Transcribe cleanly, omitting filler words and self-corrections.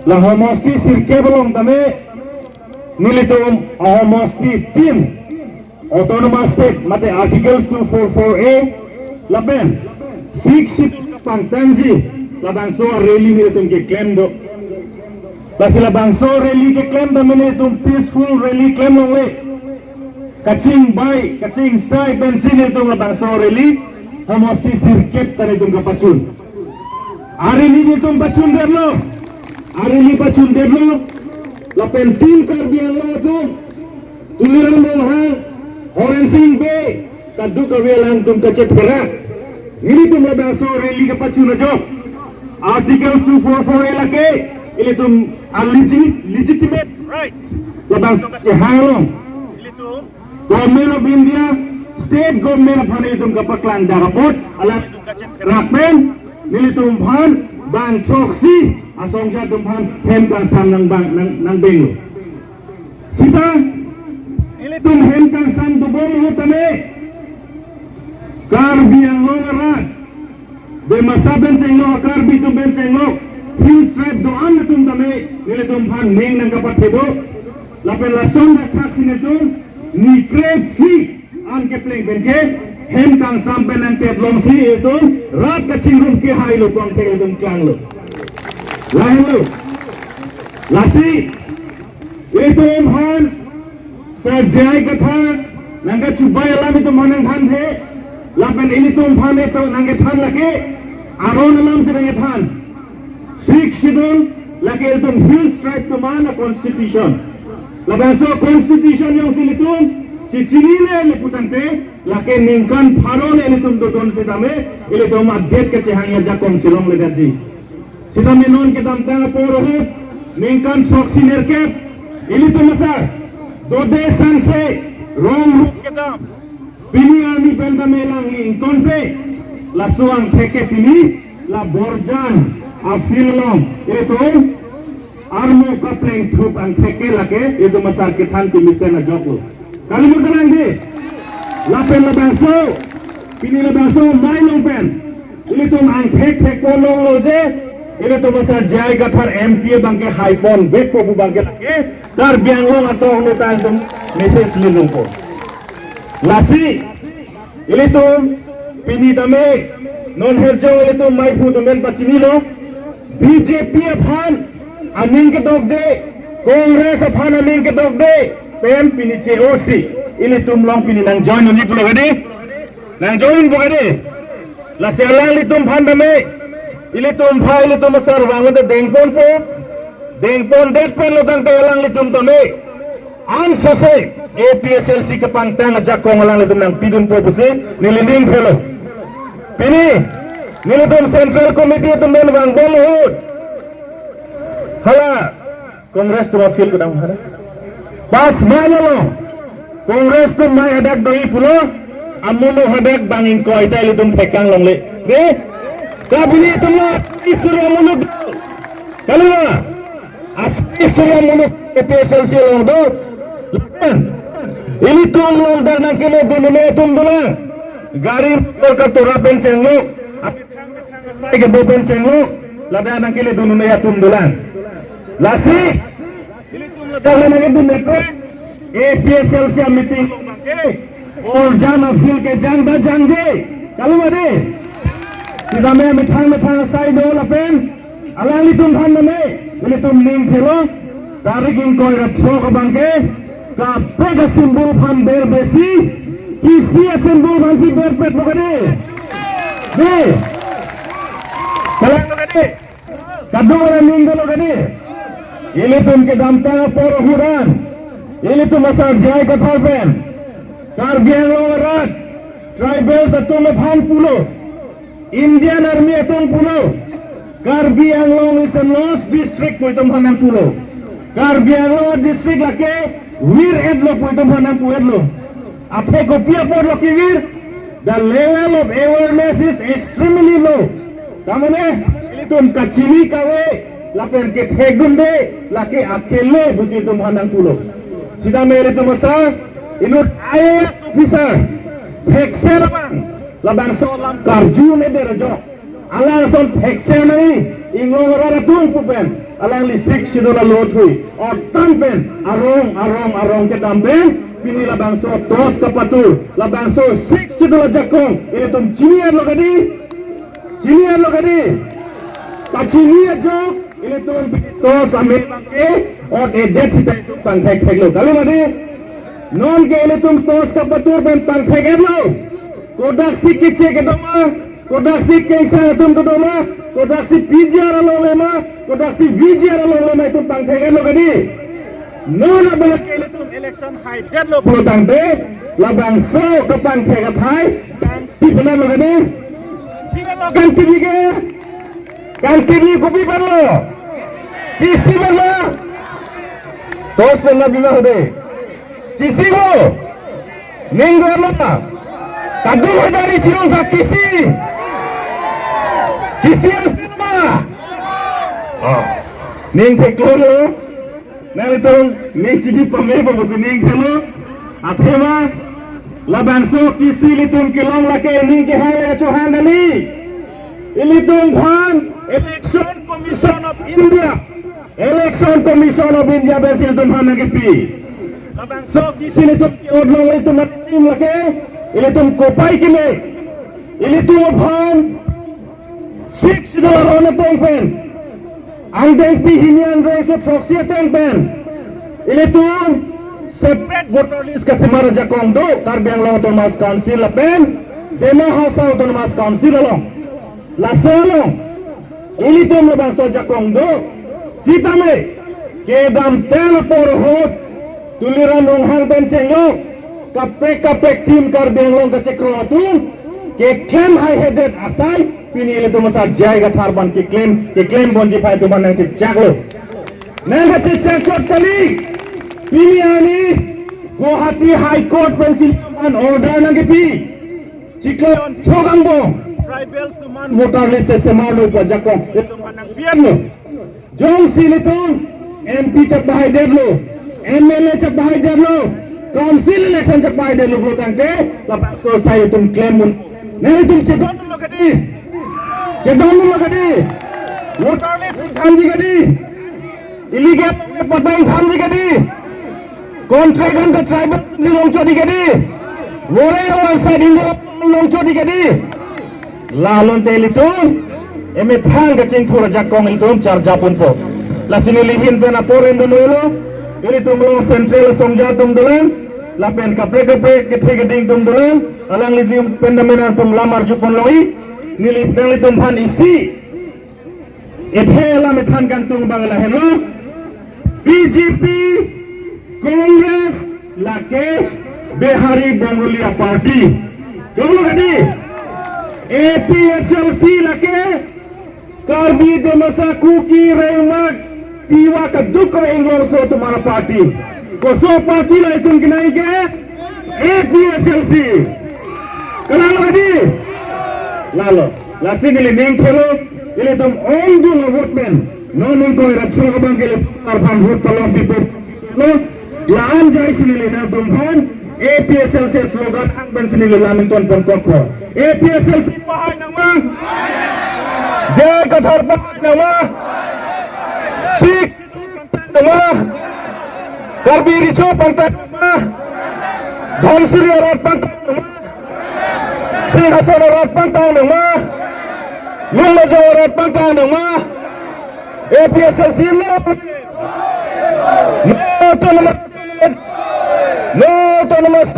la homosti sirke belum tame nilitum homosti tim autonomous state mate articles 244A laben sik pangtanji la bangso rally nilitum ke claim do basi la bangso rally ke claim do nilitum peaceful rally claim longwe kacing bai kacing sai bensin nilitum la bangso rally homosti sirket tanitum kapacun hari ini nilitum pacun derlo hari ini pacun derlo la pentin karbiang lo tu tuliran mohang Horensing be kadu kawelang tum kacet perak ini tum labang so rally ke pacun ajo article 244 elake ini tum legitimate right labang so kacet halong ini tum government of India state government of Hane tum kapaklang darapot ala tum kacet kerapen ini tum bhan bang choksi asong ja tum bhan hem kan sam nang bang nang bengu sita ini tum hem kan sam tu bom ho tame karbi ang longarat de masaben cenglo karbi tum ben cenglo hill stripe do an tum tame ini tum bhan neng nang kapat hedo lapen lason da taxi ne tum ni krep hi an ke pleng ben ke hem kan sam ben nang tep long si itu rat kacing rum ke hai lo tong te tum klang lo lain lo lasi itu bhan Sajai kata nangga cubai alam itu manang than the lapen ini tum phan itu nangge than lake aron alam se nangge than Sikh schedule lake itu hill strike to mana constitution lapen so constitution yang silitum cicini le liputante lake ningkan pharon ini tum to don se tame ini tum adet ke cehangya jakom cilong le gaji sidame non ke dam tang porohu ningkan choksi nerkep ini tum masar Dode sanse rong rup kedam pini ani benda melang ingkonte la suang theke pini la borjan afilom itu armo kapleng thup ang theke lake itu masar kithan timi sena joko kali mo kanang di lapen la bangso pini la bangso mai long pen itu ang thek kolong loje ini tu masa jai gathar MP bangke haipon beko bu bangke lake kar biang long atau nutan tum message linung po lasi ini tu pini tame non herjo ini tu mai pu tumen pacini lo BJP aphan aning ke dog de Congress aphan aning ke dog de PM pini COC ini tum long pini nang join ni pulo gade nang join bu gade lasi alang li tum phan tame ili tum phai ili tum sar wangun de dengpon det pen lo tang telang li tum tome an sose APSLC ke pangtang ajak kong lang li tum nang pidun po puse nilinding phelo pini nili tum central committee tum ben wang bol hut hala kongres tum fil ke dang hara pas mayo lo kongres tum mai hadak doi pulo amulo hadak bangin ko ita ili tum pekang long le de kabini tumla isura muluk kalima isura muluk PSLC long do ini tum long dar nang kene dunune tum dula gari ka tora pensen lo sai ke bo pensen lo lada nang kene dunune ya tum dula lasi ini tum la dar nang dunne ko PSLC meeting long bangke or jana fil ke jang da jang je kalima de Sidame metang sai do lapen alali tum phan name ini tum ning phelo tariging koi ratho ka bangke ka pega simbol phan ber besi kisi simbol phan si ber pet bogade de kalang bogade kadu wala ning do bogade ini tum ke damta por huran ini tum asar jai ka thalpen karbiang lorat tribal satum phan pulo Indian Army atong pulo Karbi Anglong is a lost district po itong hanang pulo Karbi Anglong district lake wir edlo po itong hanang po edlo ape kopia po lo wir the level of awareness is extremely low tamane itong kachili kawe laper ke fegunde lake akele busi itong hanang pulo sida mere itong masa inut IAS officer Hexer bang labang solam karju ne derajo alang son pekse nai inglong rara tung pupen alang lisik sidola lothui or tampen arong ke tampen pini labang so tos kapatur labang so sik sidola jakong ini tum junior lo gadi pachiniya jok ini tum tos ame bangke or edet sita itu pangthek lo kali madi non ke ini tum tos kapatur ben pangthek lo kodak sik kiche ke doma kodak si kaisa tum to doma kodak si PGR lo lema kodak si VGR lo lema itu pangthek lo gadi non abang kele tum election high dead lo pulo tangte labang so ke pangthek athai pipna lo gadi pipna lo kan tibige kan tibi kopi parlo kisi parlo tos penna bima hode kisi ho ningor lo tadu hodari chirong sa kisi ning theklo lo nang itong ning chidi pame pa bosu ning thelo athema labanso kisi litun kilong lake ning ke hai cho handali ilitung bhan election commission of India besil tum bhan nagipi labanso kisi litun ki odlong litun natim lake ilitung kopai kime ilitung bhan $6 on a tank pen. Ang tank hinian reso proxy tank pen. Itu separate voter list kasi mara jakong do Karbiang Long Autonomous Council la pen. Dema House Autonomous Council long. Laso long. Itu labang so jakong do. Sitame kedam tel por hot tuliran rong hang pen cenglo. Kapek tim Karbiang Long kacekro atun. Ke claim high headed asai pini ile masa jaiga tharban ke claim bonji phai tuman nang chaklo nang che chakot kali pini ani Guwahati High Court pencil an order nang pi chiklon chogambo tribals tuman voter list se malu pa jakong itu manang biarlo jong silitong MP chak bahai derlo MLA chak bahai derlo council election chak bahai derlo botang ke lapak society tum claim mun नहीं तुम चेदोन लो गडी voter list खामजी गडी इलीगल पताई खामजी गडी कॉन्ट्रैक्ट का ट्राइबल लोंचोडी गडी वोरे और साइड लोंचोडी गडी लालोन तेलितो एमे थांग चिंग थोड़ा जाकोंग इल्तोम चार जापुन पो लासिनी लिहिन पेना पोरेन दोलो इली तुम लो सेंट्रल समझा तुम दोलन lapen kapre kethe geding tum dolen alang litim pendamena tum lamar jupon loi nili peli tum phan isi ethe la methan kan tum bangla hello BJP Congress lake Behari Bengalia Party jogo gadi APHLC lake Karbi Demasa Kuki Reumak Tiwa ka duk Englor so tumara party koso party la itun kinai ke APHLC kenal gadi lalo lasing ile ning thelo ile tum on du votemen no ning ko ra chho bang ke tarfan vote palom pipo lo laan jai sinile na tum bhan APHLC slogan ang ban sinile lamin ton pon ko APHLC pahai nama jai kathar pahai nama sik nama Karbi Richo Pantat Dhonsiri Arat Pantat Sri Hasan Arat Pantat Lulajo Arat Pantat APHLC No autonomous